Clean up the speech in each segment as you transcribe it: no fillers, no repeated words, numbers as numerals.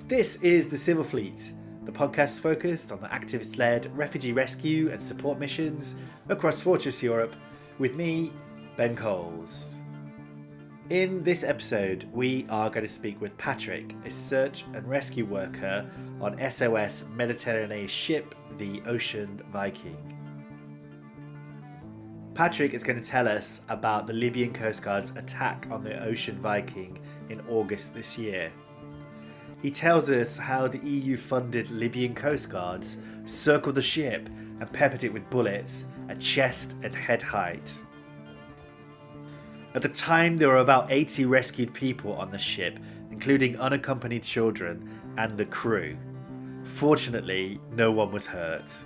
This is the Civil Fleet, the podcast focused on the activist-led refugee rescue and support missions across Fortress Europe, with me, Ben Coles. In this episode, we are going to speak with Patrick, a search and rescue worker on SOS Mediterranee ship, the Ocean Viking. Patrick is going to tell us about the Libyan Coastguard's attack on the Ocean Viking in August this year. He tells us how the EU-funded Libyan Coastguards circled the ship and peppered it with bullets at chest and head height. At the time, there were about 80 rescued people on the ship, including unaccompanied children and the crew. Fortunately, no one was hurt.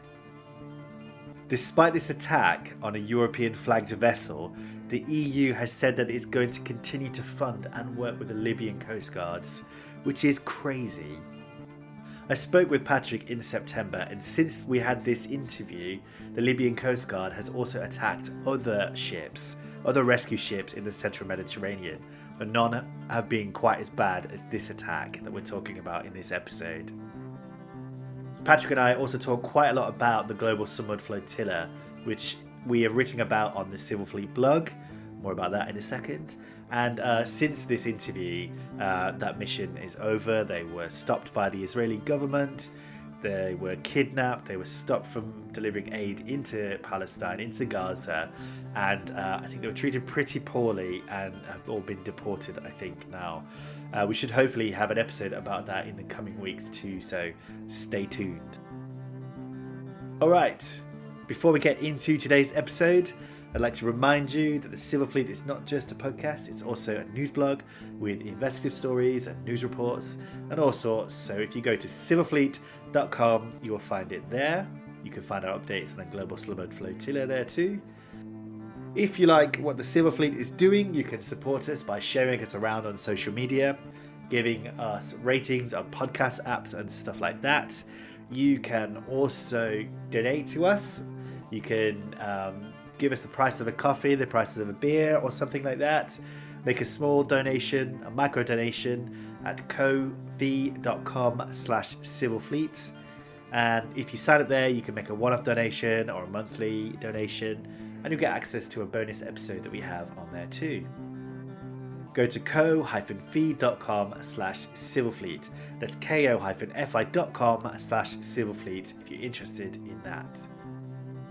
Despite this attack on a European-flagged vessel, the EU has said that it's going to continue to fund and work with the Libyan Coastguards, which is crazy. I spoke with Patrick in September, and since we had this interview, the Libyan Coast Guard has also attacked other rescue ships in the central Mediterranean, but none have been quite as bad as this attack that we're talking about in this episode. Patrick and I also talk quite a lot about the Global Submerged Flotilla, which we have written about on the Civil Fleet blog. More about that in a second. And since this interview, that mission is over. They were stopped by the Israeli government. They were kidnapped. They were stopped from delivering aid into Palestine, into Gaza. And I think they were treated pretty poorly and have all been deported, I think, now. We should hopefully have an episode about that in the coming weeks too, so stay tuned. All right, before we get into today's episode, I'd like to remind you that the Civil Fleet is not just a podcast, it's also a news blog with investigative stories and news reports and all sorts. So if you go to civilfleet.com, you will find it there. You can find our updates on the Global Submerged Flotilla there too. If you like what the Civil Fleet is doing, you can support us by sharing us around on social media, giving us ratings on podcast apps and stuff like that. You can also donate to us. You can give us the price of a coffee, the price of a beer or something like that. Make a small donation, a micro donation at ko-fi.com/civilfleet. And if you sign up there, you can make a one-off donation or a monthly donation, and you'll get access to a bonus episode that we have on there too. Go to ko-fi.com/civilfleet. That's ko-fi.com/civilfleet if you're interested in that.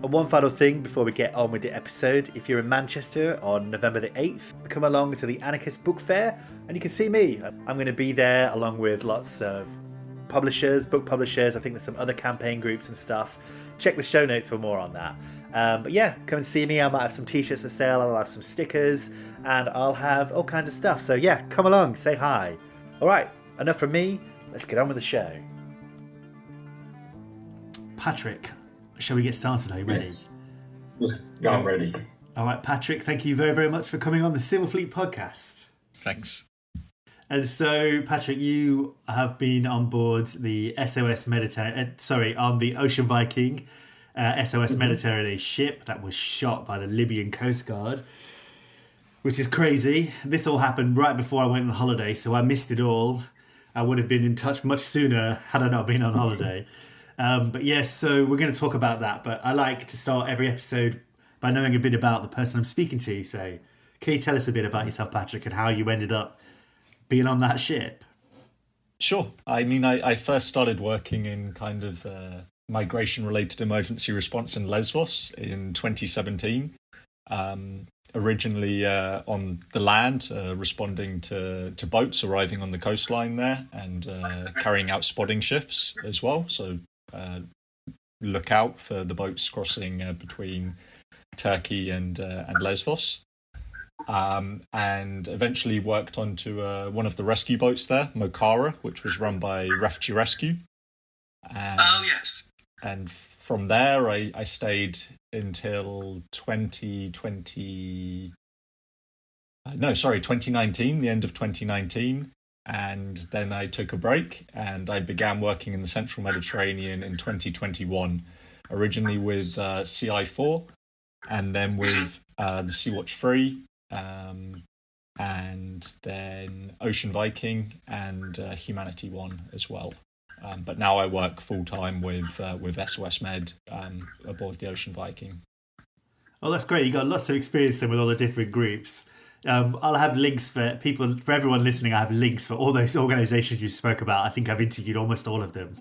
And one final thing before we get on with the episode, if you're in Manchester on November the 8th, come along to the Anarchist Book Fair and you can see me. I'm going to be there along with lots of book publishers. I think there's some other campaign groups and stuff. Check the show notes for more on that. But yeah, come and see me. I might have some t-shirts for sale, I'll have some stickers, and I'll have all kinds of stuff. So yeah, come along, say hi. All right, enough from me. Let's get on with the show. Patrick, shall we get started? Are you ready? Yes. Yeah, I'm ready. All right, Patrick, thank you very, very much for coming on the Civil Fleet podcast. Thanks. And so, Patrick, you have been on board the SOS Mediterranee, on the Ocean Viking, SOS Mediterranee ship that was shot by the Libyan Coastguard, which is crazy. This all happened right before I went on holiday, so I missed it all. I would have been in touch much sooner had I not been on holiday. But yes, so we're going to talk about that. But I like to start every episode by knowing a bit about the person I'm speaking to. So can you tell us a bit about yourself, Patrick, and how you ended up being on that ship? Sure. I mean, I first started working in kind of migration-related emergency response in Lesbos in 2017. Originally on the land, responding to boats arriving on the coastline there and carrying out spotting shifts as well. So look out for the boats crossing between Turkey and Lesbos. And eventually worked onto one of the rescue boats there, Mokara, which was run by Refugee Rescue. And, yes. And from there, I stayed until 2019, the end of 2019. And then I took a break and I began working in the Central Mediterranean in 2021, originally with CI4 and then with the Sea-Watch 3. and then Ocean Viking and Humanity 1 as well. But now I work full-time with SOS Med aboard the Ocean Viking. Oh, that's great. You got lots of experience then with all the different groups. I'll have links for everyone listening. I have links for all those organisations you spoke about. I think I've interviewed almost all of them.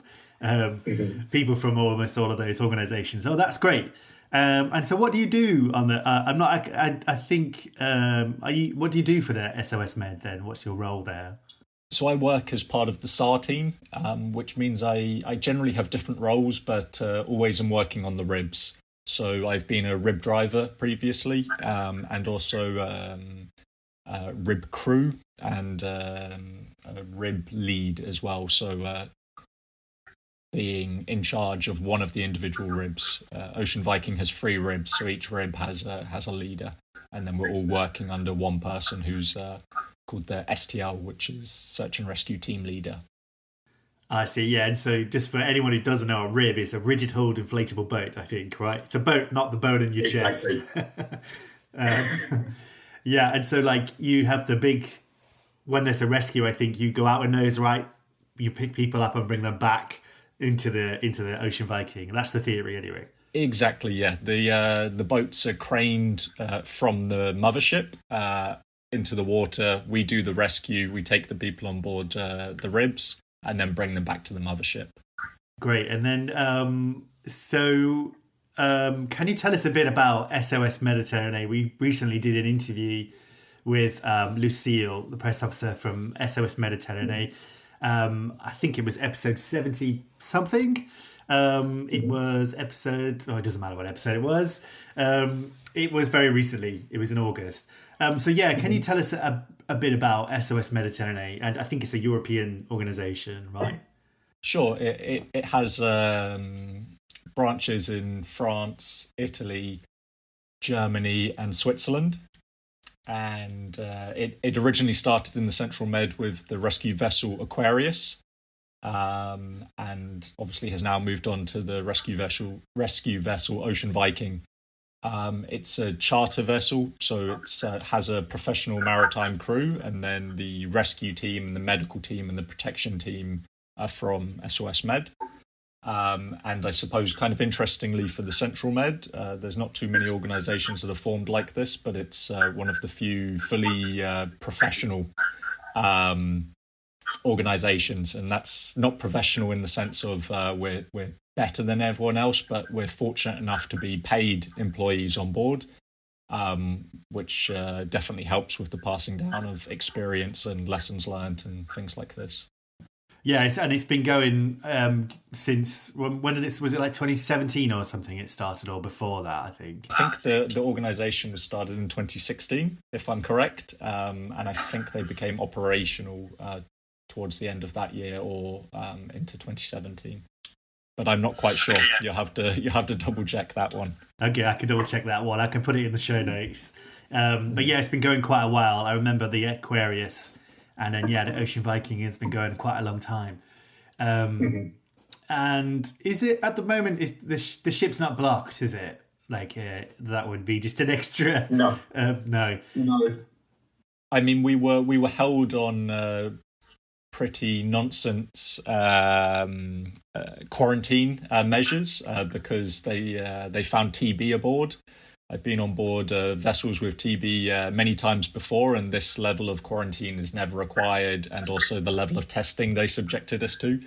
People from almost all of those organisations. Oh, that's great. And so, what do you do on the? What do you do for the SOS Med then? What's your role there? So I work as part of the SAR team, which means I generally have different roles, but always am working on the ribs. So I've been a rib driver previously, and also rib crew and a rib lead as well. So being in charge of one of the individual ribs. Ocean Viking has 3 ribs, so each rib has a leader, and then we're all working under one person who's called the STL, which is Search and Rescue Team Leader. I see, yeah. And so just for anyone who doesn't know, a rib is a rigid-hulled inflatable boat, I think, right? It's a boat, not the bone in your chest. Yeah, and so like you have the big, when there's a rescue, I think you go out with those, right? You pick people up and bring them back into the Ocean Viking. That's the theory anyway. Exactly, yeah. The boats are craned from the mothership into the water. We do the rescue. We take the people on board the ribs and then bring them back to the mothership. Great. And then, can you tell us a bit about SOS Mediterranee? We recently did an interview with Lucille, the press officer from SOS Mediterranee. I think it was episode 70 something. It was episode... Oh, it doesn't matter what episode it was. It was very recently. It was in August. Can you tell us a bit about SOS Mediterranee? And I think it's a European organisation, right? Sure. It has branches in France, Italy, Germany and Switzerland. And it originally started in the Central Med with the rescue vessel Aquarius, and obviously has now moved on to the rescue vessel Ocean Viking. It's a charter vessel, so it has a professional maritime crew, and then the rescue team, the medical team, and the protection team are from SOS Med. And I suppose kind of interestingly for the Central Med, there's not too many organisations that are formed like this, but it's one of the few fully professional organisations. And that's not professional in the sense of we're better than everyone else, but we're fortunate enough to be paid employees on board, which definitely helps with the passing down of experience and lessons learned and things like this. Yeah, it's been going since when did it? Was it like 2017 or something? It started, or before that? I think the organisation was started in 2016, if I'm correct, and I think they became operational towards the end of that year or into 2017. But I'm not quite sure. You'll have to double check that one. Okay, I can double check that one. I can put it in the show notes. But yeah, it's been going quite a while. I remember the Aquarius. And then, the Ocean Viking has been going quite a long time. And is it, at the moment, is the ship's not blocked, is it? Like, that would be just an extra... No. No. I mean, we were held on pretty nonsense quarantine measures because they found TB aboard. I've been on board vessels with TB many times before, and this level of quarantine is never required, and also the level of testing they subjected us to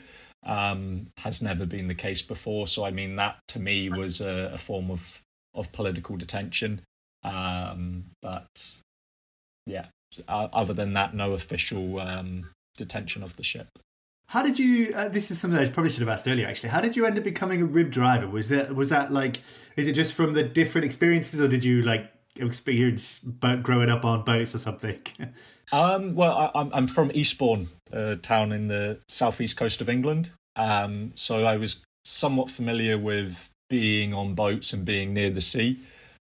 has never been the case before. So, I mean, that to me was a form of political detention. But, yeah, other than that, no official detention of the ship. How did you? This is something I probably should have asked earlier. Actually, how did you end up becoming a rib driver? Was that like? Is it just from the different experiences, or did you like experience growing up on boats or something? Well, I'm from Eastbourne, a town in the southeast coast of England. So I was somewhat familiar with being on boats and being near the sea.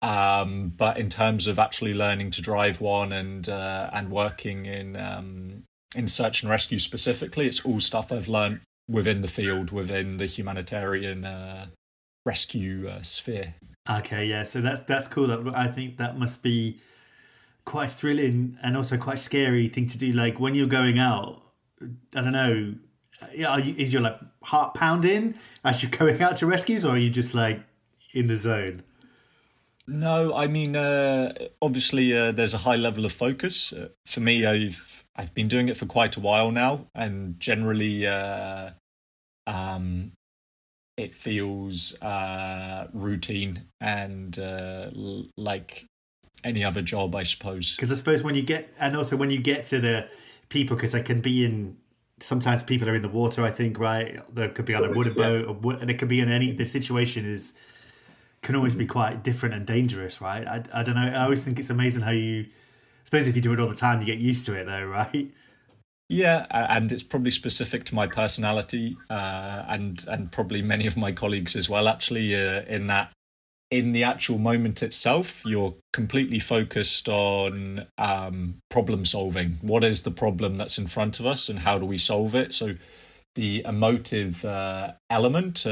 But in terms of actually learning to drive one and working in search and rescue specifically, it's all stuff I've learned within the field, within the humanitarian rescue sphere. Okay, yeah, so that's cool. I think that must be quite thrilling and also quite scary thing to do. Like when you're going out, I don't know, is your like heart pounding as you're going out to rescues, or are you just like in the zone? No, I mean, obviously, there's a high level of focus. For me, I've been doing it for quite a while now, and generally, um, it feels routine and like any other job, I suppose. Because I suppose when you get, and also when you get to the people, because I can be in. Sometimes people are in the water. I think right. There could be on a wooden boat, and it could be in any. The situation is can always be quite different and dangerous, right? I don't know. I always think it's amazing how you. I suppose if you do it all the time, you get used to it, though, right? Yeah, and it's probably specific to my personality, and probably many of my colleagues as well. Actually, in that, in the actual moment itself, you're completely focused on problem solving. What is the problem that's in front of us, and how do we solve it? So, the emotive element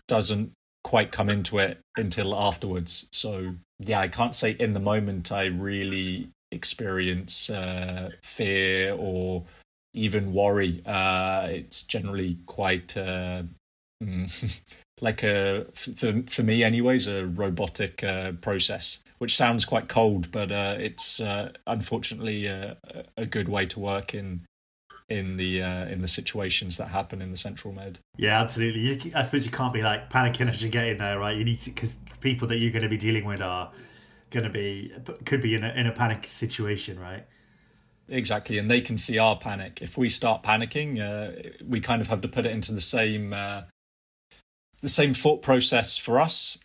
doesn't quite come into it until afterwards. So, yeah, I can't say in the moment I really experience fear or even worry. It's generally quite like for me anyways, a robotic process, which sounds quite cold, but it's unfortunately a good way to work in the situations that happen in the Central Med. Yeah, absolutely. I suppose you can't be like panicking as you get in there, right? You need to, because people that you're going to be dealing with are going to be, could be in a panic situation, right? Exactly, and they can see our panic. If we start panicking, we kind of have to put it into the same thought process for us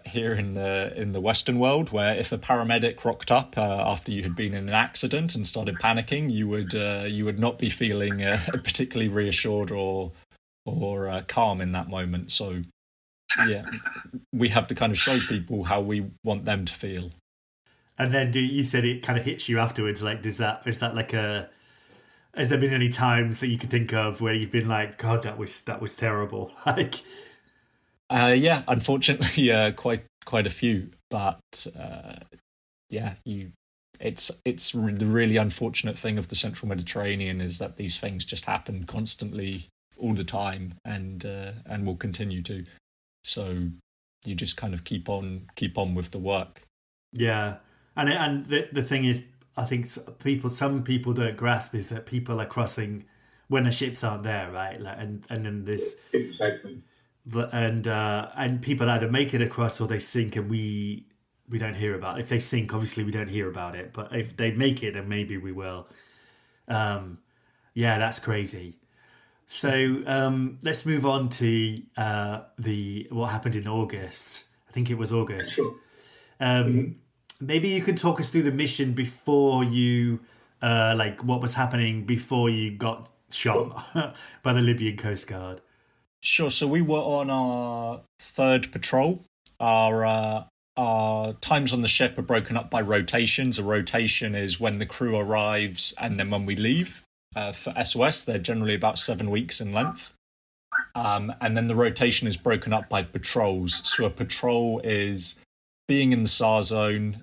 here in the Western world, where if a paramedic rocked up after you had been in an accident and started panicking, you would not be feeling particularly reassured or calm in that moment. So yeah, we have to kind of show people how we want them to feel. And then you said it kind of hits you afterwards. Like, is that like a? Has there been any times that you can think of where you've been like, God, that was terrible? Like, yeah, unfortunately, quite a few. But yeah, it's the really unfortunate thing of the Central Mediterranean is that these things just happen constantly, all the time, and will continue to. So you just kind of keep on with the work. Yeah. And the thing is, I think some people don't grasp is that people are crossing when the ships aren't there, right? Like, and then this Exactly. And people either make it across or they sink, and we don't hear about it. If they sink, obviously we don't hear about it. But if they make it, then maybe we will. Yeah, that's crazy. So let's move on to what happened in August. I think it was August. Sure. Maybe you could talk us through the mission before you, like what was happening before you got shot by the Libyan Coastguard. Sure. So we were on our third patrol. Our times on the ship are broken up by rotations. A rotation is when the crew arrives and then when we leave. For SOS, they're generally about 7 weeks in length. And then the rotation is broken up by patrols. So a patrol is being in the SAR zone,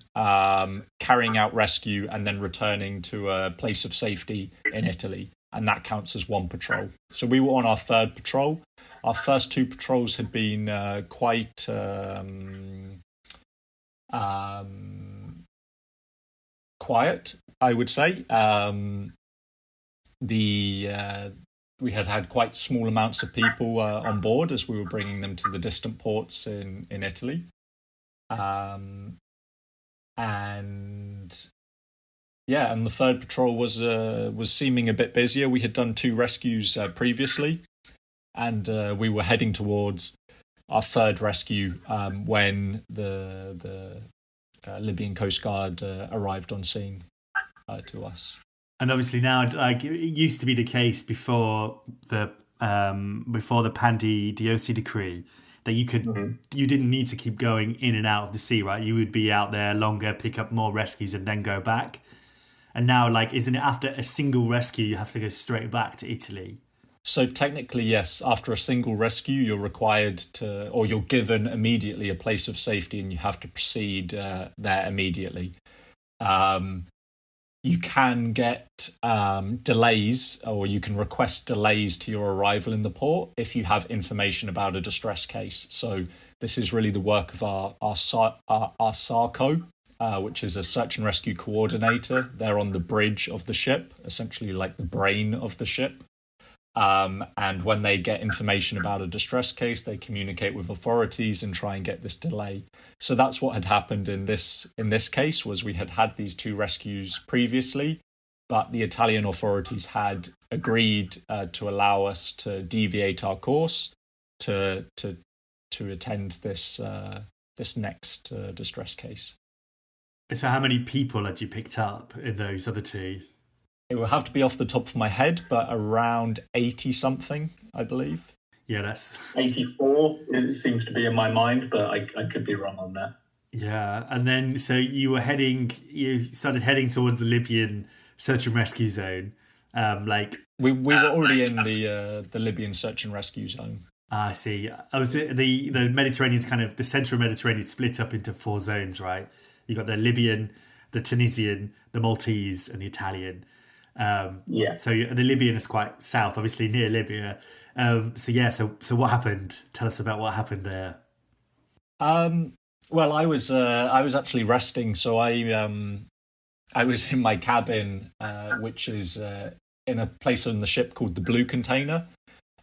carrying out rescue, and then returning to a place of safety in Italy. And that counts as one patrol. So we were on our third patrol. Our first two patrols had been quite quiet, I would say. We had quite small amounts of people on board as we were bringing them to the distant ports in Italy. And the third patrol was seeming a bit busier. We had done 2 rescues previously, and we were heading towards our third rescue when the Libyan Coastguard arrived on scene to us. And obviously now, like it used to be the case before the Pandy DOC decree, that you didn't need to keep going in and out of the sea, right? You would be out there longer, pick up more rescues, and then go back. And now, like, isn't it after a single rescue you have to go straight back to Italy? So technically, yes. After a single rescue, you're required to, or you're given immediately a place of safety, and you have to proceed there immediately. You can get delays, or you can request delays to your arrival in the port if you have information about a distress case. So this is really the work of our SARCO, which is a search and rescue coordinator. They're on the bridge of the ship, essentially like the brain of the ship. And when they get information about a distress case, they communicate with authorities and try and get this delay. So that's what had happened in this case. Was we had these 2 rescues previously, but the Italian authorities had agreed to allow us to deviate our course to attend this next distress case. So how many people had you picked up in those other 2? It will have to be off the top of my head, but around 80 something, I believe. Yeah, that's 84. It seems to be in my mind, but I could be wrong on that. Yeah, and then so you started heading towards the Libyan search and rescue zone. We were already in the Libyan search and rescue zone. I see. I was the Mediterranean's kind of the central Mediterranean split up into 4 zones, right? You got the Libyan, the Tunisian, the Maltese, and the Italian. So the Libyan is quite south, obviously near Libya. So what happened? Tell us about what happened there. Well, I was actually resting, so I was in my cabin, which is in a place on the ship called the Blue Container.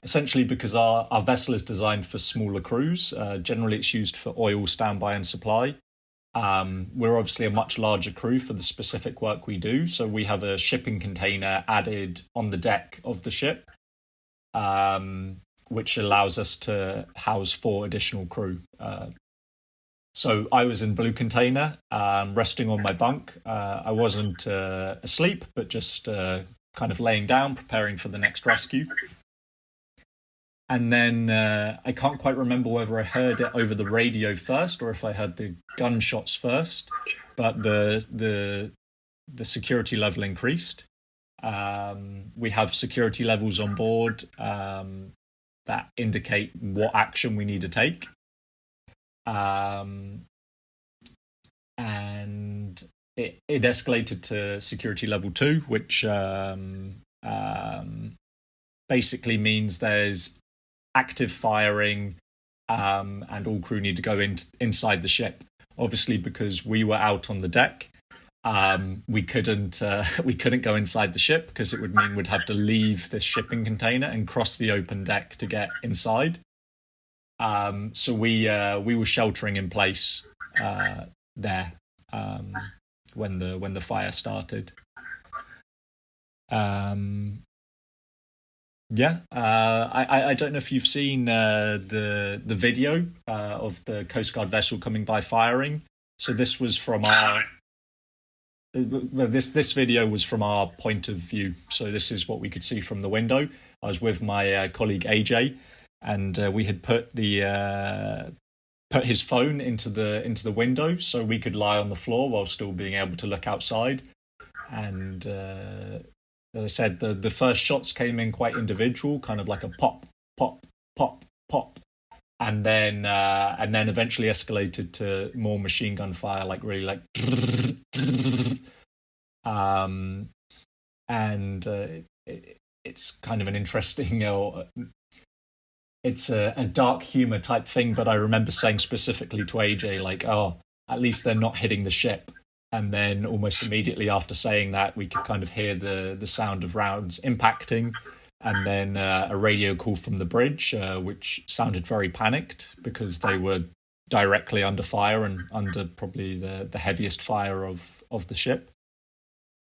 Essentially, because our vessel is designed for smaller crews. Generally, it's used for oil standby and supply. We're obviously a much larger crew for the specific work we do, so we have a shipping container added on the deck of the ship, which allows us to house 4 additional crew. So I was in Blue Container, resting on my bunk. I wasn't asleep, but just kind of laying down, preparing for the next rescue. And then I can't quite remember whether I heard it over the radio first or if I heard the gunshots first, but the security level increased. We have security levels on board that indicate what action we need to take. And it escalated to security level 2, which basically means there's active firing, and all crew need to go inside the ship. Obviously, because we were out on the deck, we couldn't go inside the ship because it would mean we'd have to leave this shipping container and cross the open deck to get inside. So we were sheltering in place there when the fire started. I don't know if you've seen the video of the Coast Guard vessel coming by firing. So this was from this video was from our point of view. So this is what we could see from the window. I was with my colleague AJ, and we had put his phone into the window so we could lie on the floor while still being able to look outside. And as I said, the first shots came in quite individual, kind of like a pop, pop, pop, pop, and then eventually escalated to more machine gun fire, like really like, it's kind of an interesting, it's a dark humor type thing. But I remember saying specifically to AJ, like, oh, at least they're not hitting the ship. And then almost immediately after saying that, we could kind of hear the sound of rounds impacting, and then a radio call from the bridge, which sounded very panicked because they were directly under fire and under probably the heaviest fire of the ship,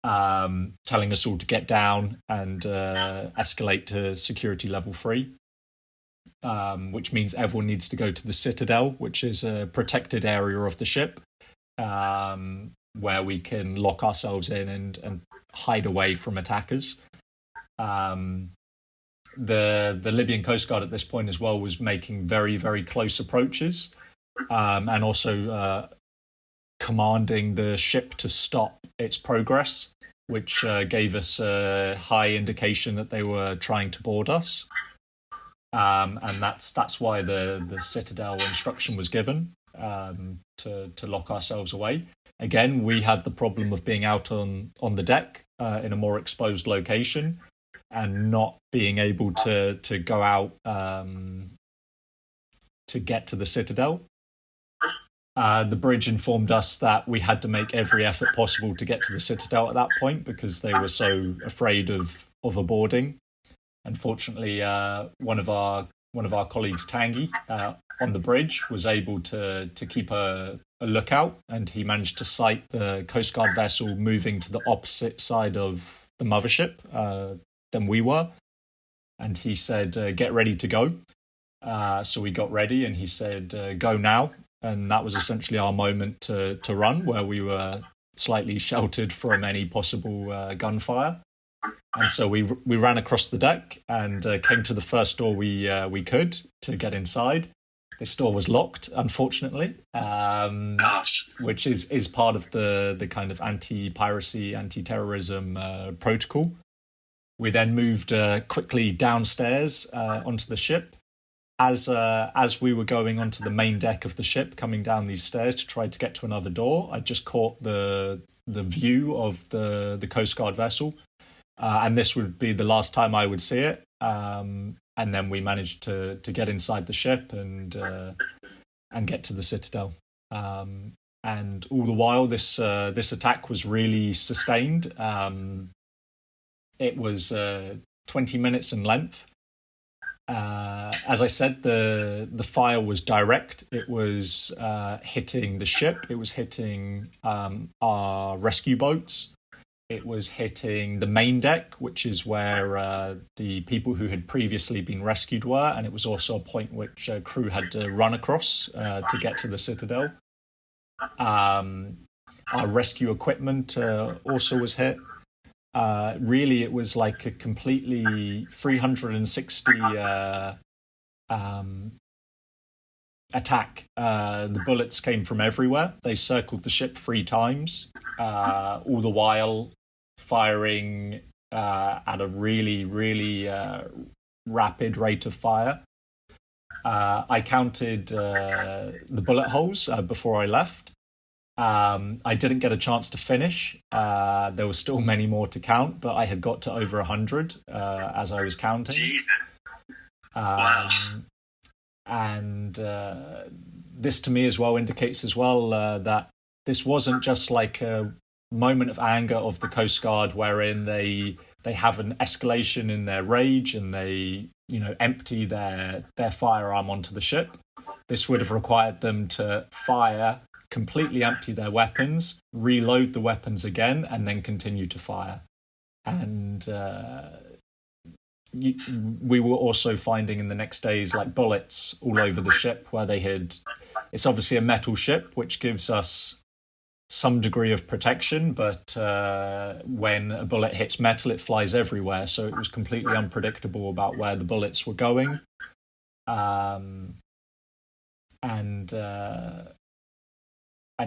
telling us all to get down and escalate to security level 3, which means everyone needs to go to the Citadel, which is a protected area of the ship, where we can lock ourselves in and hide away from attackers. The Libyan Coastguard at this point as well was making very, very close approaches, and also commanding the ship to stop its progress, which gave us a high indication that they were trying to board us. And that's why the Citadel instruction was given. to lock ourselves away. Again, we had the problem of being out on the deck in a more exposed location and not being able to go out to get to the citadel. The bridge informed us that we had to make every effort possible to get to the citadel at that point because they were so afraid of boarding. Unfortunately, one of our colleagues, Tanguy, on the bridge was able to keep a lookout, and he managed to sight the Coast Guard vessel moving to the opposite side of the mothership than we were. And he said, get ready to go. So we got ready, and he said, go now. And that was essentially our moment to run, where we were slightly sheltered from any possible gunfire. And so we ran across the deck and came to the first door we could to get inside. This door was locked, unfortunately, which is part of the kind of anti-piracy, anti-terrorism protocol. We then moved quickly downstairs onto the ship. As we were going onto the main deck of the ship, coming down these stairs to try to get to another door, I just caught the view of the Coast Guard vessel. And this would be the last time I would see it. And then we managed to get inside the ship and get to the citadel. And all the while, this attack was really sustained. It was 20 minutes in length. As I said, the fire was direct. It was hitting the ship. It was hitting our rescue boats. It was hitting the main deck, which is where the people who had previously been rescued were, and it was also a point which crew had to run across to get to the citadel. Our rescue equipment also was hit. Really, it was like a completely 360 attack. The bullets came from everywhere. They circled the ship 3 times, all the while firing at a really, really rapid rate of fire. I counted the bullet holes before I left. I didn't get a chance to finish. There were still many more to count, but I had got to over 100 as I was counting. Jesus. Wow. And this to me as well indicates as well that this wasn't just like a moment of anger of the Coast Guard wherein they have an escalation in their rage and they empty their firearm onto the ship. This would have required them to fire, completely empty their weapons, reload the weapons again, and then continue to fire. And we were also finding in the next days like bullets all over the ship where they had. It's obviously a metal ship, which gives us some degree of protection, but when a bullet hits metal, it flies everywhere. So it was completely unpredictable about where the bullets were going. And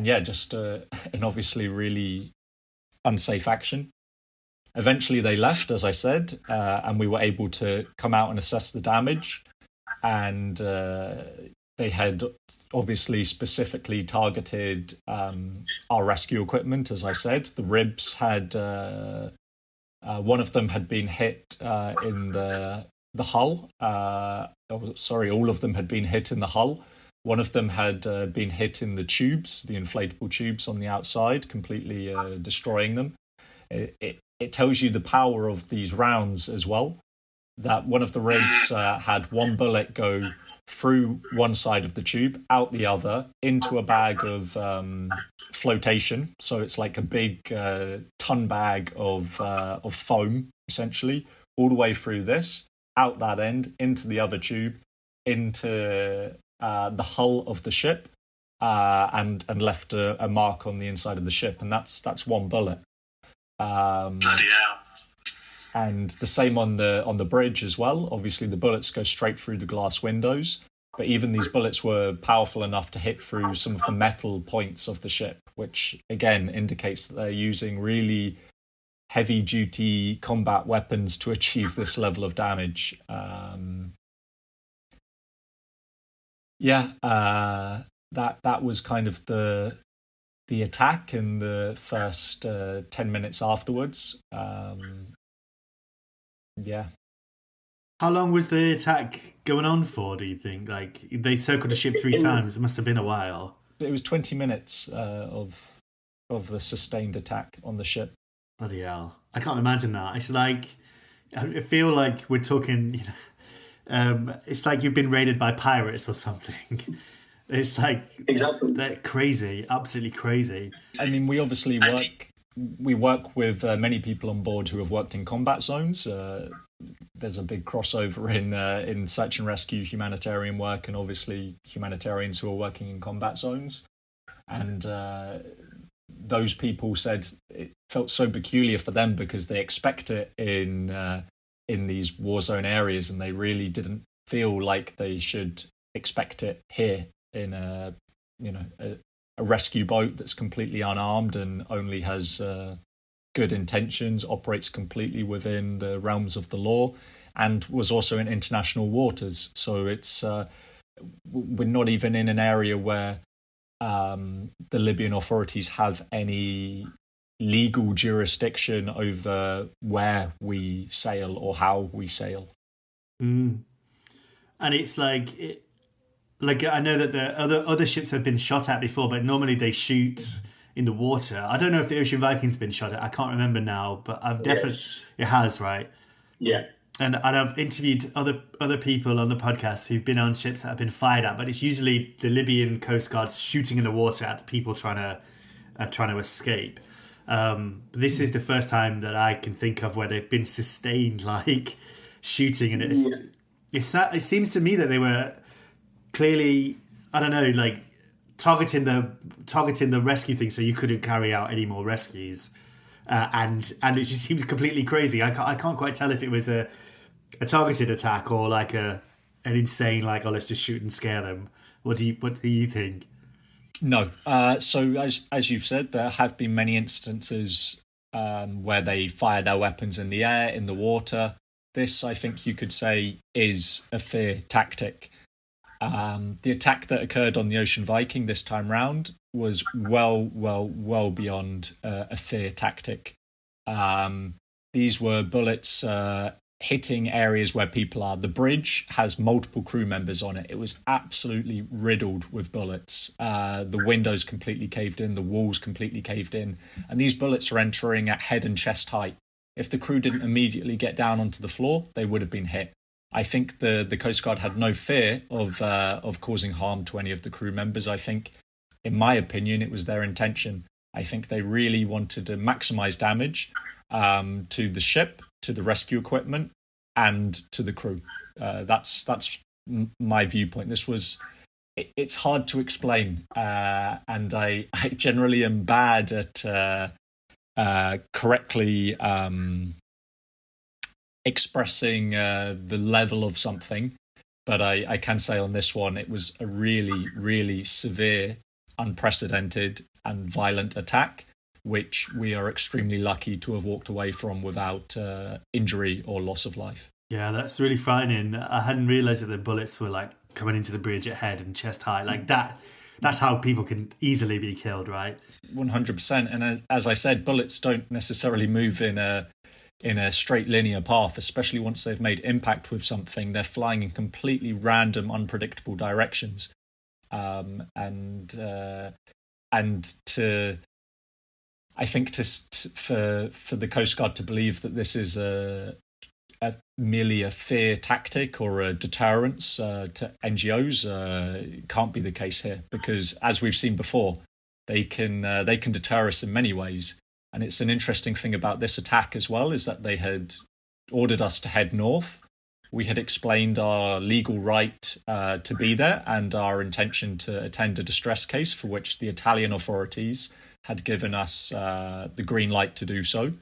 yeah, just an obviously really unsafe action. Eventually they left, as I said, and we were able to come out and assess the damage. And they had obviously specifically targeted our rescue equipment, as I said. The ribs had, one of them had been hit in the hull. All of them had been hit in the hull. One of them had been hit in the tubes, the inflatable tubes on the outside, completely destroying them. It tells you the power of these rounds as well, that one of the ribs had one bullet go through one side of the tube, out the other, into a bag of flotation. So it's like a big ton bag of foam, essentially, all the way through this, out that end, into the other tube, into the hull of the ship, and left a mark on the inside of the ship. And that's one bullet. Bloody hell. And the same on the bridge as well. Obviously, the bullets go straight through the glass windows, but even these bullets were powerful enough to hit through some of the metal points of the ship, which again indicates that they're using really heavy-duty combat weapons to achieve this level of damage. that was kind of the attack in the first 10 minutes afterwards. Yeah. How long was the attack going on for, do you think? Like, they circled the ship 3 times. It must have been a while. It was 20 minutes of the sustained attack on the ship. Bloody hell. I can't imagine that. It's like, I feel like we're talking, it's like you've been raided by pirates or something. It's like, exactly, they're crazy, absolutely crazy. I mean, we obviously work with many people on board who have worked in combat zones. There's a big crossover in search and rescue humanitarian work, and obviously humanitarians who are working in combat zones. And those people said it felt so peculiar for them because they expect it in these war zone areas, and they really didn't feel like they should expect it here in a rescue boat that's completely unarmed and only has good intentions, operates completely within the realms of the law, and was also in international waters. So it's we're not even in an area where the Libyan authorities have any legal jurisdiction over where we sail or how we sail. And it's like, I know that the other ships have been shot at before, but normally they shoot in the water. I don't know if the Ocean Viking's been shot at. I can't remember now, but I've definitely it has, right? Yeah. And I've interviewed other people on the podcast who've been on ships that have been fired at, but it's usually the Libyan Coastguards shooting in the water at the people trying to escape. This is the first time that I can think of where they've been sustained like shooting, and it seems to me that they were clearly, I don't know, like targeting the rescue thing, so you couldn't carry out any more rescues, and it just seems completely crazy. I can't quite tell if it was a targeted attack or like an insane, like, oh, let's just shoot and scare them. What do you think? No. So as you've said, there have been many instances where they fire their weapons in the air, in the water. This, I think you could say, is a fear tactic. The attack that occurred on the Ocean Viking this time round was well beyond a fear tactic. These were bullets hitting areas where people are. The bridge has multiple crew members on it. It was absolutely riddled with bullets. The windows completely caved in, the walls completely caved in, and these bullets are entering at head and chest height. If the crew didn't immediately get down onto the floor, they would have been hit. I think the Coast Guard had no fear of causing harm to any of the crew members. I think, in my opinion, it was their intention. I think they really wanted to maximise damage to the ship, to the rescue equipment, and to the crew. That's my viewpoint. It's hard to explain, and I generally am bad at correctly expressing the level of something, but I can say on this one it was a really, really severe, unprecedented and violent attack, which we are extremely lucky to have walked away from without injury or loss of life. Yeah, that's really frightening. I hadn't realised that the bullets were like coming into the bridge at head and chest high. Like that. That's how people can easily be killed, right? 100%. And as I said, bullets don't necessarily move in a straight linear path, especially once they've made impact with something. They're flying in completely random, unpredictable directions. I think for the Coast Guard to believe that this is merely a fear tactic or a deterrence to NGOs can't be the case here, because as we've seen before, they can deter us in many ways. And it's an interesting thing about this attack as well is that they had ordered us to head north. We had explained our legal right to be there and our intention to attend a distress case for which the Italian authorities had given us the green light to do so.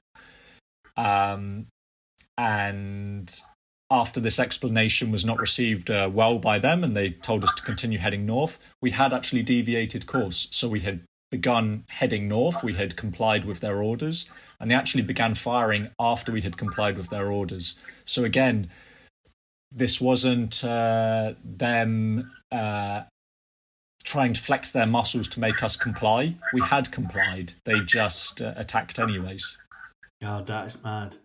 And after this explanation was not received well by them and they told us to continue heading north, we had actually deviated course. So we had begun heading north, we had complied with their orders, and they actually began firing after we had complied with their orders. So again, this wasn't them trying to flex their muscles to make us comply. We had complied. They just attacked anyways. God, that is mad.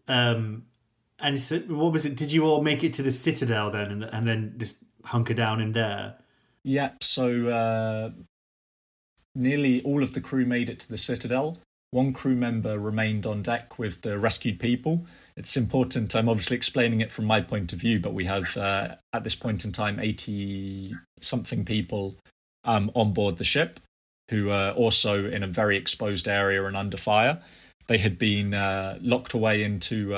And so, what was it? Did you all make it to the Citadel then, and then just hunker down in there? Yeah, so nearly all of the crew made it to the Citadel. One crew member remained on deck with the rescued people. It's important, I'm obviously explaining it from my point of view, but we have, at this point in time, 80-something people on board the ship who are also in a very exposed area and under fire. They had been locked away into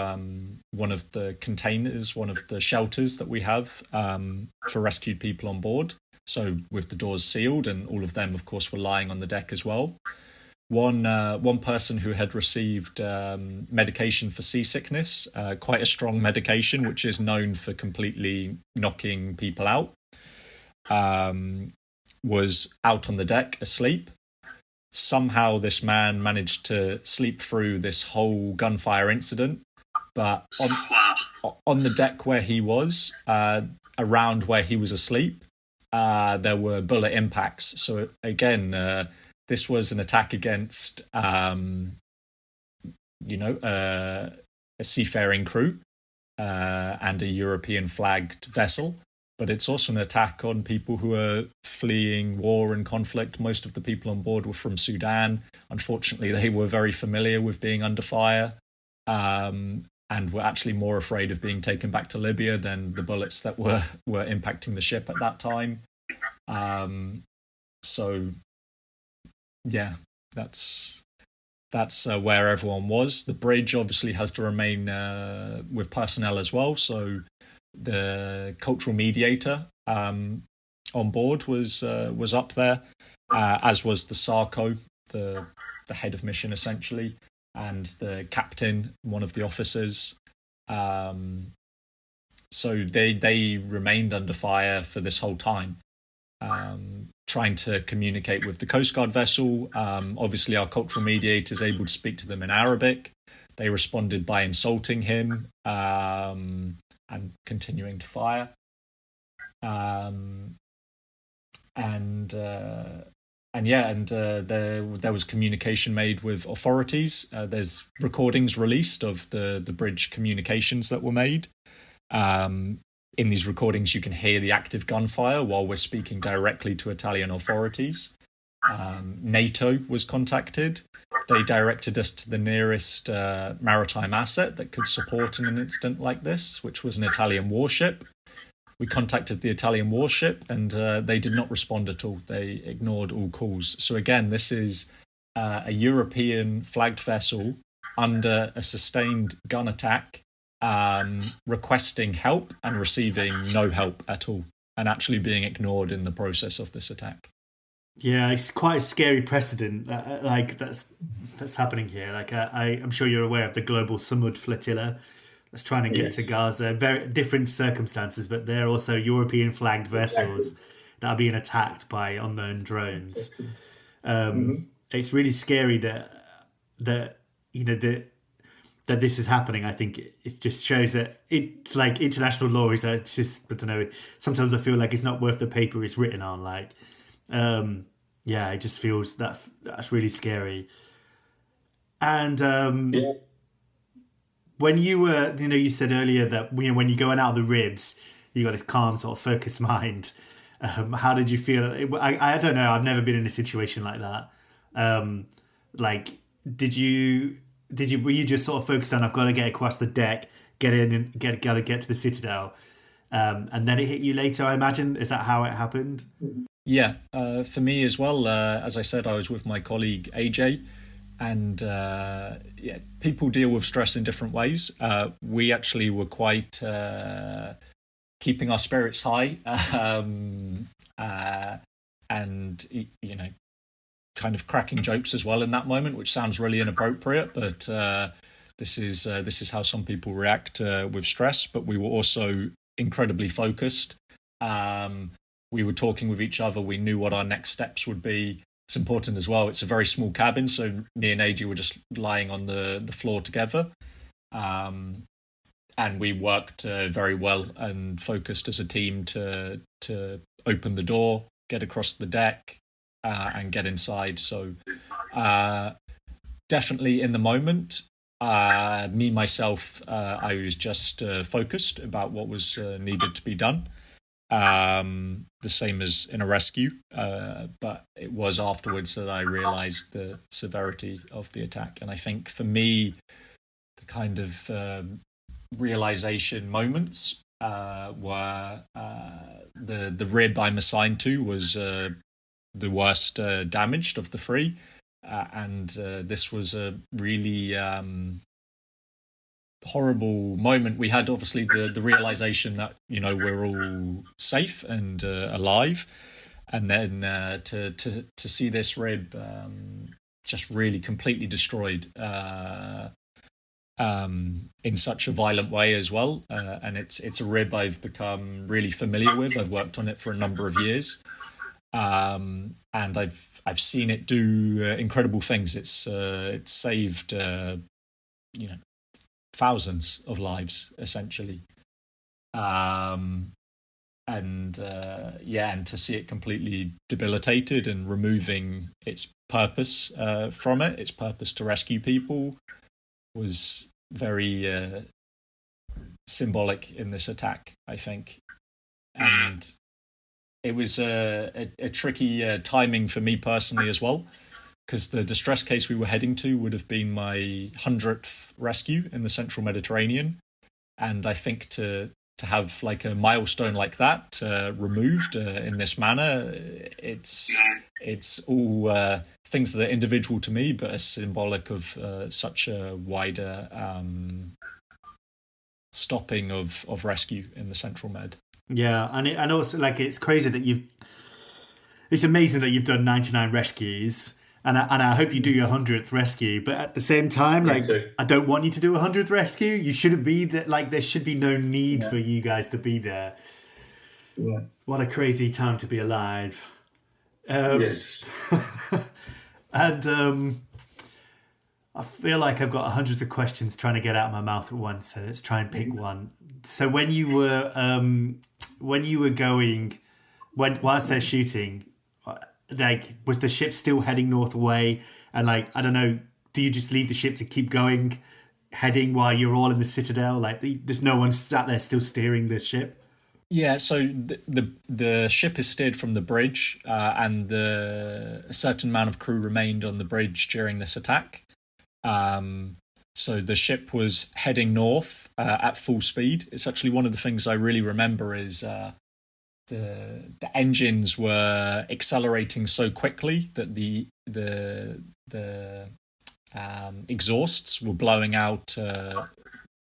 one of the containers, one of the shelters that we have for rescued people on board. So with the doors sealed, and all of them, of course, were lying on the deck as well. One person who had received medication for seasickness, quite a strong medication, which is known for completely knocking people out, was out on the deck asleep. Somehow this man managed to sleep through this whole gunfire incident, but on the deck where he was, around where he was asleep, there were bullet impacts. So again, this was an attack against, a seafaring crew and a European flagged vessel. But it's also an attack on people who are fleeing war and conflict. Most of the people on board were from Sudan. Unfortunately, they were very familiar with being under fire, and were actually more afraid of being taken back to Libya than the bullets that were impacting the ship at that time. So, yeah, that's where everyone was. The bridge obviously has to remain with personnel as well. So the cultural mediator on board was up there, as was the SARCO, the head of mission essentially, and the captain, one of the officers. So they remained under fire for this whole time, trying to communicate with the Coast Guard vessel. Obviously, our cultural mediator is able to speak to them in Arabic. They responded by insulting him and continuing to fire. There was communication made with authorities. There's recordings released of the bridge communications that were made. In these recordings, you can hear the active gunfire while we're speaking directly to Italian authorities. NATO was contacted. They directed us to the nearest maritime asset that could support in an incident like this, which was an Italian warship. We contacted the Italian warship, and they did not respond at all. They ignored all calls. So again, this is a European flagged vessel under a sustained gun attack, requesting help and receiving no help at all, and actually being ignored in the process of this attack. Yeah, it's quite a scary precedent. That's happening here. I'm sure you're aware of the global Samud flotilla that's trying to get to Gaza. Very different circumstances, but they're also European flagged vessels that are being attacked by unknown drones. It's really scary that this is happening. I think it just shows that international law is just, I don't know. Sometimes I feel like it's not worth the paper it's written on. It just feels that's really scary. And when you were, you said earlier that when you're going out of the ribs, you got this calm sort of focused mind. How did you feel? I don't know. I've never been in a situation like that. Were you just sort of focused on, I've got to get across the deck, get in and get to the Citadel, and then it hit you later, I imagine? Is that how it happened? Yeah, for me as well. As I said, I was with my colleague AJ, and people deal with stress in different ways. We actually were quite keeping our spirits high, and kind of cracking jokes as well in that moment, which sounds really inappropriate, but this is how some people react with stress. But we were also incredibly focused. We were talking with each other. We knew what our next steps would be. It's important as well. It's a very small cabin, so me and AJ were just lying on the floor together. And we worked very well and focused as a team to open the door, get across the deck and get inside. So definitely in the moment, myself, I was just focused about what was needed to be done. The same as in a rescue, but it was afterwards that I realised the severity of the attack. And I think for me, the kind of realisation moments were the rib I'm assigned to was the worst damaged of the three, and this was a really horrible moment. We had obviously the realization that we're all safe and alive, and then to see this rib just really completely destroyed in such a violent way as well, and it's a rib I've become really familiar with. I've worked on it for a number of years, and I've seen it do incredible things. It's saved thousands of lives essentially, and to see it completely debilitated and removing its purpose from it, its purpose to rescue people, was very symbolic in this attack, I think. And it was a tricky timing for me personally as well, because the distress case we were heading to would have been my 100th rescue in the central Mediterranean. And I think to have like a milestone like that removed in this manner, it's all things that are individual to me, but are symbolic of such a wider stopping of rescue in the central Med. Yeah, and also like it's crazy that it's amazing that you've done 99 rescues. And I hope you do your 100th rescue, but at the same time, like, I don't want you to do a 100th rescue. You shouldn't be there. Like, there should be no need for you guys to be there. Yeah. What a crazy time to be alive. Yes. And I feel like I've got hundreds of questions trying to get out of my mouth at once. So let's try and pick one. So when you were going, whilst they're shooting, like, was the ship still heading north away? And like, I don't know, do you just leave the ship to keep going, heading while you're all in the citadel? Like, there's no one sat there still steering the ship? Yeah, so the ship is steered from the bridge, and a certain amount of crew remained on the bridge during this attack. So the ship was heading north at full speed. It's actually one of the things I really remember is the engines were accelerating so quickly that the exhausts were blowing out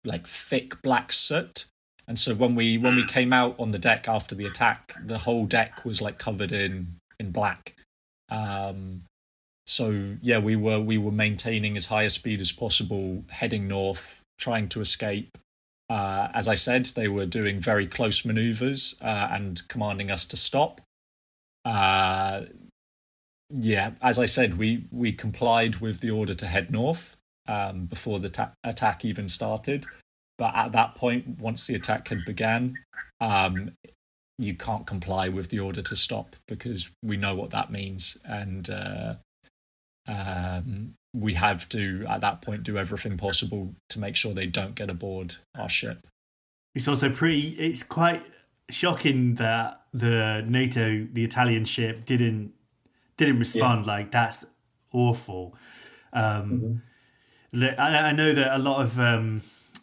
like thick black soot. And so when we came out on the deck after the attack, the whole deck was like covered in black. So yeah, we were maintaining as high a speed as possible, heading north, trying to escape. As I said, they were doing very close maneuvers and commanding us to stop. As I said, we complied with the order to head north before the attack even started. But at that point, once the attack had began, you can't comply with the order to stop, because we know what that means. And we have to, at that point, do everything possible to make sure they don't get aboard our ship. It's quite shocking that the Italian ship didn't respond. Like, that's awful. I know that a lot of,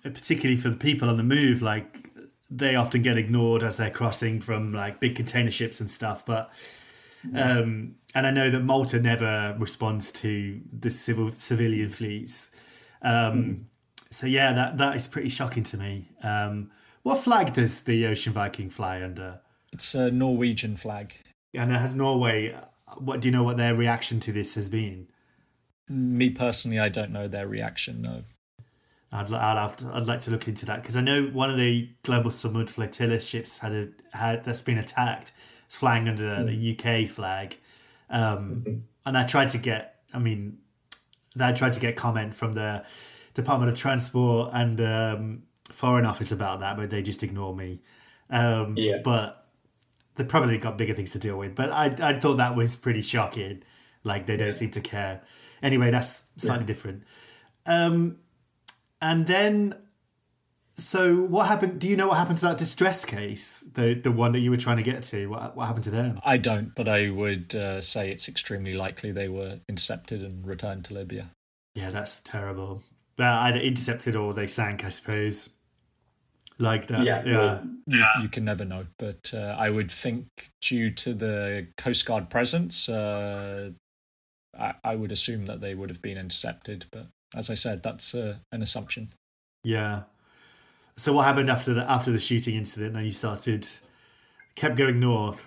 particularly for the people on the move, like, they often get ignored as they're crossing from like big container ships and stuff. But and I know that Malta never responds to the civilian fleets. So yeah, that is pretty shocking to me. What flag does the Ocean Viking fly under? It's a Norwegian flag. And has Norway? What do you know? What their reaction to this has been? Me personally, I don't know their reaction. No. I'd like to look into that, because I know one of the Global Samud Flotilla ships that's been attacked. It's flying under the UK flag, and I tried to get comment from the Department of Transport and Foreign Office about that, but they just ignore me. But They probably got bigger things to deal with, but I thought that was pretty shocking. Like, they don't seem to care. Anyway, that's slightly different. And then, so what happened? Do you know what happened to that distress case? The one that you were trying to get to? What happened to them? I don't, but I would say it's extremely likely they were intercepted and returned to Libya. Yeah, that's terrible. Either intercepted or they sank, I suppose. Like that. You can never know, but I would think due to the Coast Guard presence, I would assume that they would have been intercepted. But as I said, that's an assumption. Yeah. So what happened after the shooting incident? Then you kept going north.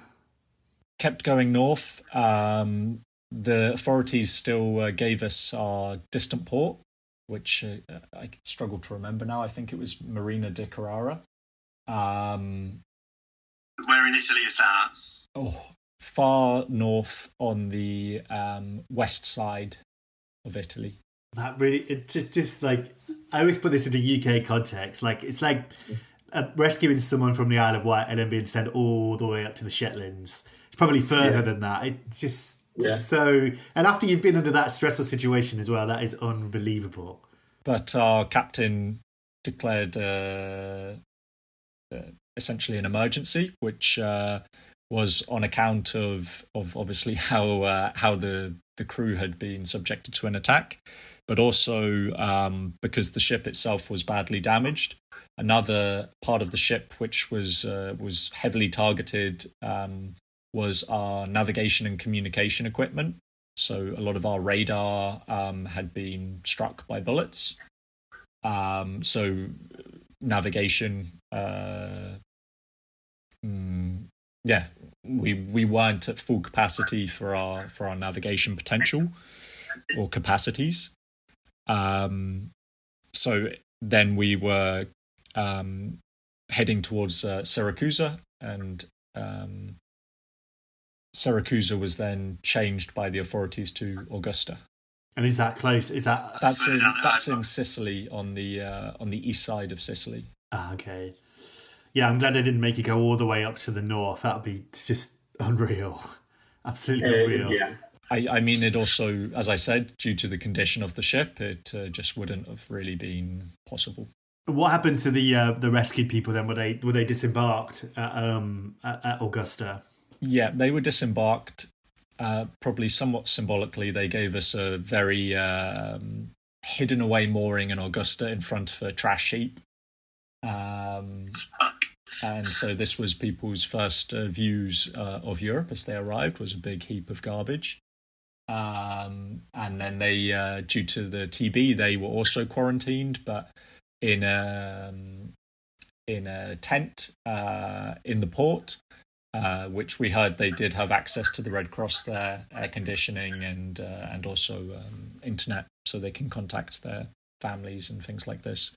Kept going north. The authorities still gave us our distant port, which I struggle to remember now. I think it was Marina di Carrara. Where in Italy is that? Oh, far north on the west side of Italy. That really, it's just like, I always put this into UK context. Like, it's like rescuing someone from the Isle of Wight and then being sent all the way up to the Shetlands. It's probably further than that. It's just so, and after you've been under that stressful situation as well, that is unbelievable. But our captain declared essentially an emergency, which was on account of obviously how the crew had been subjected to an attack, but also because the ship itself was badly damaged. Another part of the ship which was heavily targeted was our navigation and communication equipment. So a lot of our radar had been struck by bullets. So navigation, we weren't at full capacity for our navigation potential or capacities. So then we were heading towards Siracusa, and Siracusa was then changed by the authorities to Augusta. And is that close? That's in Sicily, on the east side of Sicily. Ah, okay. Yeah, I'm glad they didn't make it go all the way up to the north. That would be just unreal. Absolutely unreal. Yeah. I mean, it also, as I said, due to the condition of the ship, it just wouldn't have really been possible. What happened to the rescued people then? Were they disembarked at Augusta? Yeah, they were disembarked. Probably somewhat symbolically, they gave us a very hidden away mooring in Augusta in front of a trash heap. And so this was people's first views of Europe as they arrived, was a big heap of garbage. And then they, due to the TB, they were also quarantined, but in a tent in the port, which we heard they did have access to the Red Cross there, air conditioning, and also internet, so they can contact their families and things like this.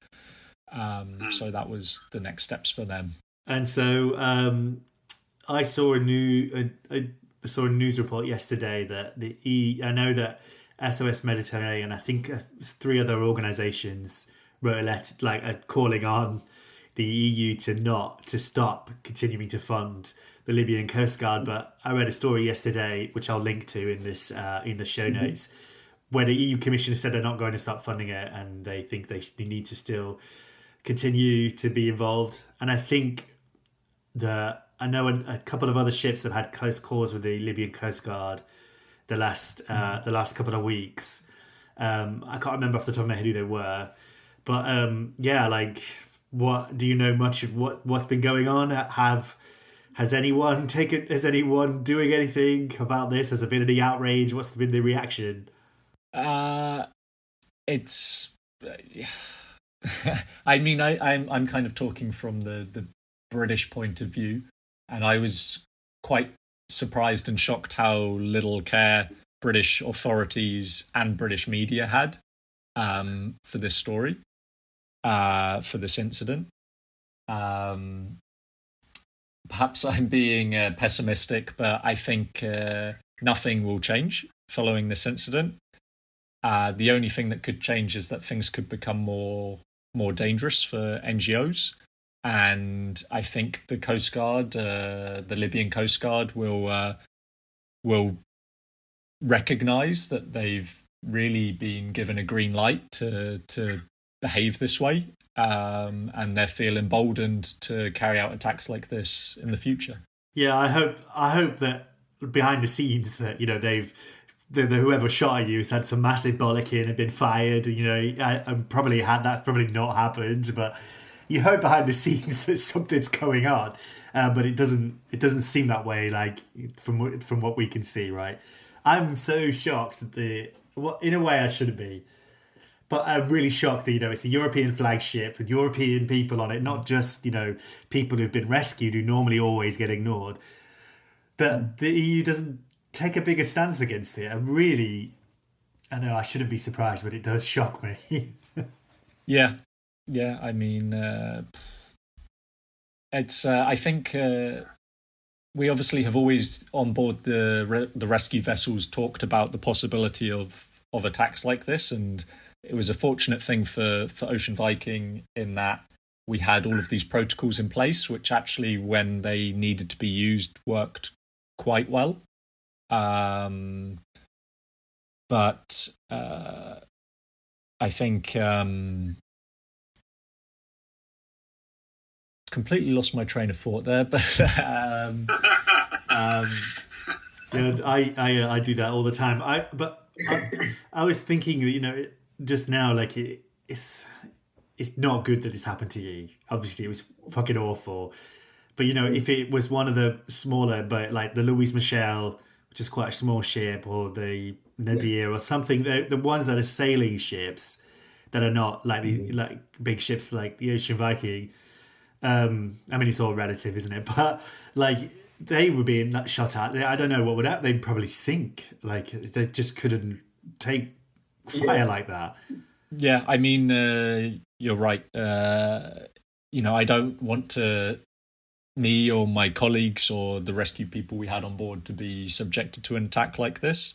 So that was the next steps for them. And so I saw a news report yesterday that I know that SOS Mediterranee and I think 3 other organisations wrote a letter calling on the EU to stop continuing to fund the Libyan Coastguard. But I read a story yesterday, which I'll link to in this in the show notes, where the EU Commission said they're not going to stop funding it and they think they need to still continue to be involved. And I think I know a couple of other ships have had close calls with the Libyan Coast Guard the last couple of weeks. I can't remember off the top of my head who they were, but what do you know much of what's been going on? Has anyone doing anything about this? Has there been any outrage? What's been the reaction? It's. I mean, I'm kind of talking from the British point of view, and I was quite surprised and shocked how little care British authorities and British media had for this story, for this incident. Perhaps I'm being pessimistic, but I think nothing will change following this incident. The only thing that could change is that things could become more dangerous for NGOs. and I think the Coast Guard, the Libyan Coastguard, will recognise that they've really been given a green light to behave this way, and they feel emboldened to carry out attacks like this in the future. Yeah, I hope that behind the scenes that whoever shot at you has had some massive bollocking and been fired. And probably that's probably not happened, but you hope behind the scenes that something's going on. But it doesn't seem that way. Like from what we can see, right? I'm so shocked that in a way I shouldn't be. But I'm really shocked that, it's a European flagship with European people on it, not just, people who've been rescued who normally always get ignored. That the EU doesn't take a bigger stance against it. I know I shouldn't be surprised, but it does shock me. Yeah. I mean, it's. I think we obviously have always on board the rescue vessels talked about the possibility of attacks like this, and it was a fortunate thing for Ocean Viking in that we had all of these protocols in place, which actually, when they needed to be used, worked quite well. But I think completely lost my train of thought there. But yeah, I do that all the time. I was thinking, just now, like it's not good that it's happened to you. Obviously, it was fucking awful. But if it was one of the smaller, but like the Louis Michel, which is quite a small ship, or the Nadir or something, the ones that are sailing ships that are not like like big ships like the Ocean Viking. I mean, it's all relative, isn't it? But like they were being shot at. I don't know what would happen. They'd probably sink. Like they just couldn't take fire like that. Yeah, I mean, you're right. I don't want me or my colleagues or the rescue people we had on board to be subjected to an attack like this.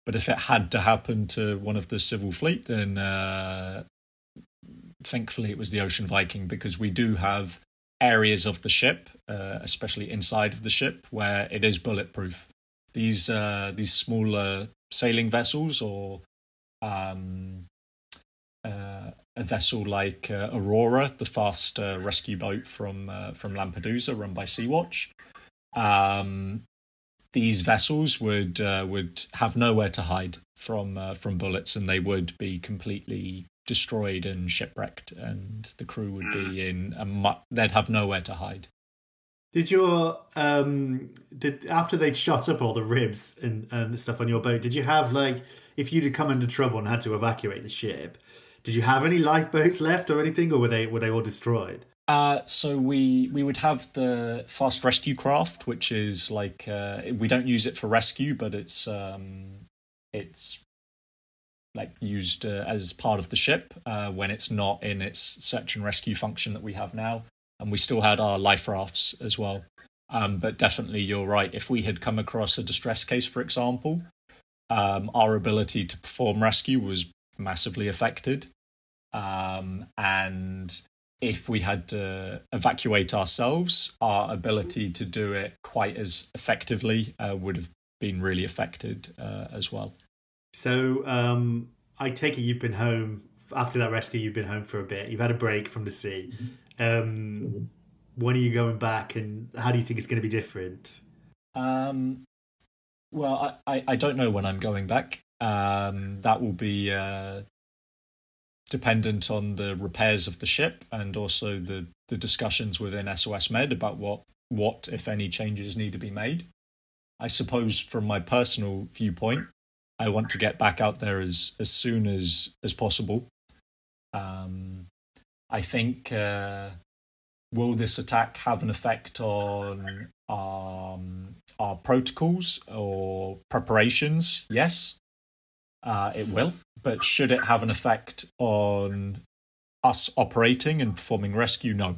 But if it had to happen to one of the civil fleet, then thankfully it was the Ocean Viking, because we do have areas of the ship, especially inside of the ship, where it is bulletproof. These smaller sailing vessels, or a vessel like Aurora, the fast rescue boat from Lampedusa, run by Sea-Watch. These vessels would have nowhere to hide from bullets, and they would be completely destroyed and shipwrecked, and the crew would be they'd have nowhere to hide. Did after they'd shot up all the ribs and stuff on your boat, did you have, like, if you'd come under trouble and had to evacuate the ship, did you have any lifeboats left or anything, or were they all destroyed? So we would have the fast rescue craft, which is like we don't use it for rescue, but it's like used as part of the ship when it's not in its search and rescue function that we have now. And we still had our life rafts as well. But definitely, you're right. If we had come across a distress case, for example, our ability to perform rescue was massively affected. And if we had to evacuate ourselves, our ability to do it quite as effectively would have been really affected as well. So I take it you've been home, after that rescue, you've been home for a bit. You've had a break from the sea. When are you going back, and how do you think it's going to be different? Well, I don't know when I'm going back. That will be dependent on the repairs of the ship, and also the discussions within SOS Med about what, if any, changes need to be made. I suppose from my personal viewpoint, I want to get back out there as soon as possible. I think, will this attack have an effect on our protocols or preparations? Yes, it will. But should it have an effect on us operating and performing rescue? No.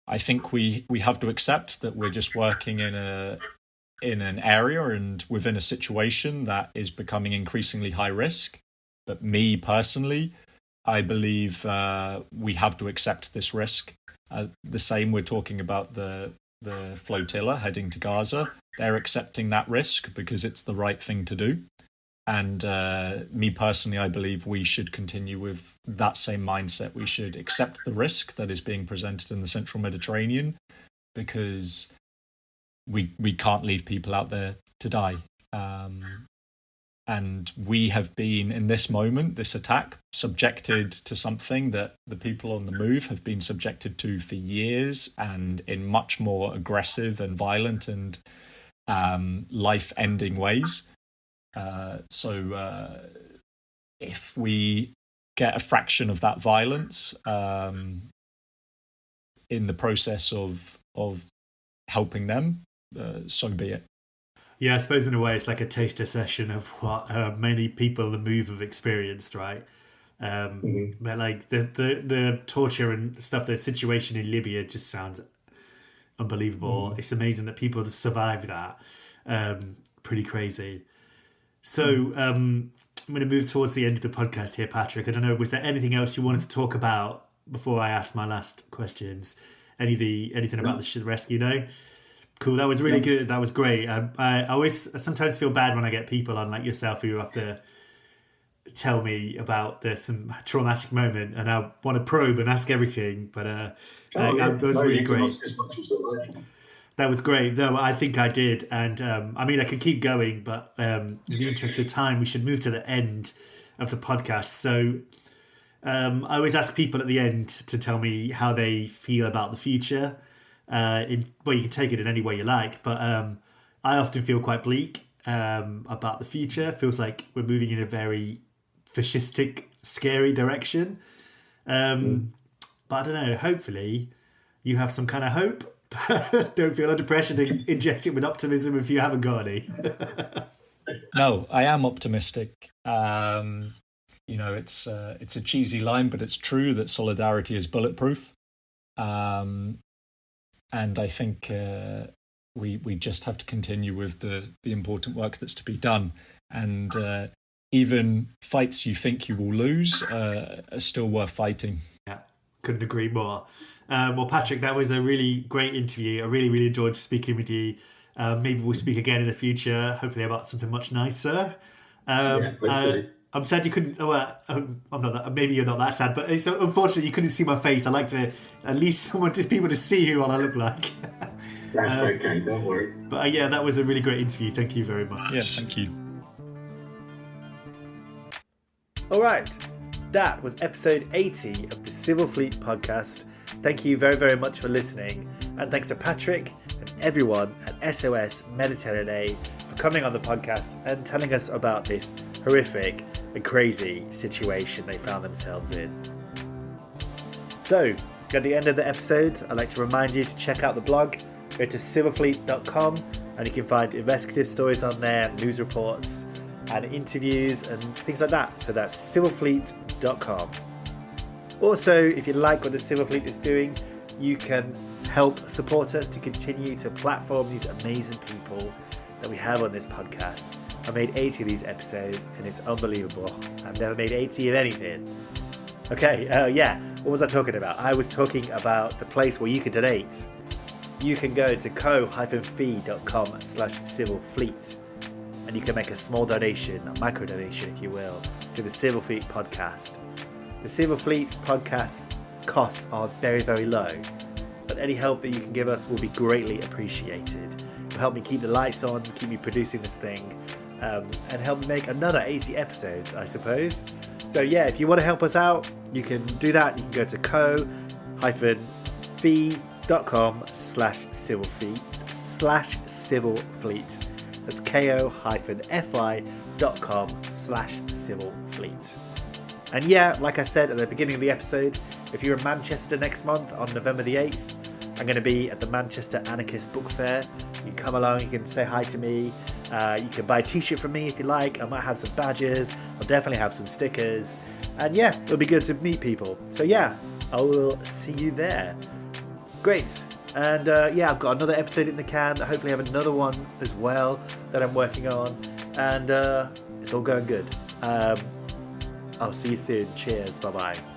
I think we have to accept that we're just working in an area and within a situation that is becoming increasingly high risk. But me personally, I believe we have to accept this risk, The same, we're talking about the flotilla heading to Gaza. They're accepting that risk because it's the right thing to do. And me personally, I believe we should continue with that same mindset. We should accept the risk that is being presented in the central Mediterranean, because we can't leave people out there to die. And we have been, in this moment, this attack, subjected to something that the people on the move have been subjected to for years, and in much more aggressive and violent and life-ending ways. So if we get a fraction of that violence in the process of helping them, so be it. Yeah, I suppose in a way it's like a taster session of what many people on the move have experienced, right? But like the torture and stuff, the situation in Libya just sounds unbelievable. It's amazing that people have survived that. Pretty crazy. So I'm going to move towards the end of the podcast here, Patrick. I don't know, was there anything else you wanted to talk about before I ask my last questions? Anything about the rescue? No? Cool, that was really good. That was great. I sometimes feel bad when I get people on like yourself who have to tell me about some traumatic moment, and I want to probe and ask everything. But that was really great. That was great. No, I think I did. And I mean, I could keep going, but in the interest of time, we should move to the end of the podcast. So I always ask people at the end to tell me how they feel about the future. You can take it in any way you like, but I often feel quite bleak about the future. It feels like we're moving in a very fascistic, scary direction. But I don't know, hopefully you have some kind of hope. Don't feel under pressure to inject it with optimism if you haven't got any. No, I am optimistic. It's a cheesy line, but it's true that solidarity is bulletproof. And I think we just have to continue with the important work that's to be done. And even fights you think you will lose are still worth fighting. Yeah, couldn't agree more. Well, Patrick, that was a really great interview. I really, really enjoyed speaking with you. Maybe we'll speak again in the future, hopefully about something much nicer. I'm sad you couldn't. I'm not that. Maybe you're not that sad, but it's unfortunate you couldn't see my face. I like to at least people to see what I look like. That's okay. Don't worry. But yeah, that was a really great interview. Thank you very much. Yeah, thank you. All right, that was episode 80 of the Civil Fleet podcast. Thank you very, very much for listening, and thanks to Patrick and everyone at SOS Mediterranee for coming on the podcast and telling us about this horrific and crazy situation they found themselves in. So, at the end of the episode, I'd like to remind you to check out the blog. Go to civilfleet.com and you can find investigative stories on there, news reports and interviews and things like that. So that's civilfleet.com. Also, if you like what the Civil Fleet is doing, you can help support us to continue to platform these amazing people that we have on this podcast. I made 80 of these episodes and it's unbelievable. I've never made 80 of anything. Okay, what was I talking about? I was talking about the place where you can donate. You can go to ko-fi.com/civilfleet and you can make a small donation, a micro donation if you will, to the Civil Fleet podcast. The Civil Fleet's podcast costs are very, very low, but any help that you can give us will be greatly appreciated. It will help me keep the lights on, keep me producing this thing, and help me make another 80 episodes, I suppose. So yeah, if you want to help us out, you can do that. You can go to ko-fi.com/civilfleet. That's ko-fi.com/civilfleet. And yeah, like I said at the beginning of the episode, if you're in Manchester next month on November the 8th, I'm going to be at the Manchester Anarchist Book Fair. You can come along, you can say hi to me, you can buy a t-shirt from me if you like. I might have some badges, I'll definitely have some stickers, and yeah, it'll be good to meet people. So yeah, I will see you there. Great. And I've got another episode in the can. I hopefully have another one as well that I'm working on, and it's all going good. I'll see you soon. Cheers. Bye-bye.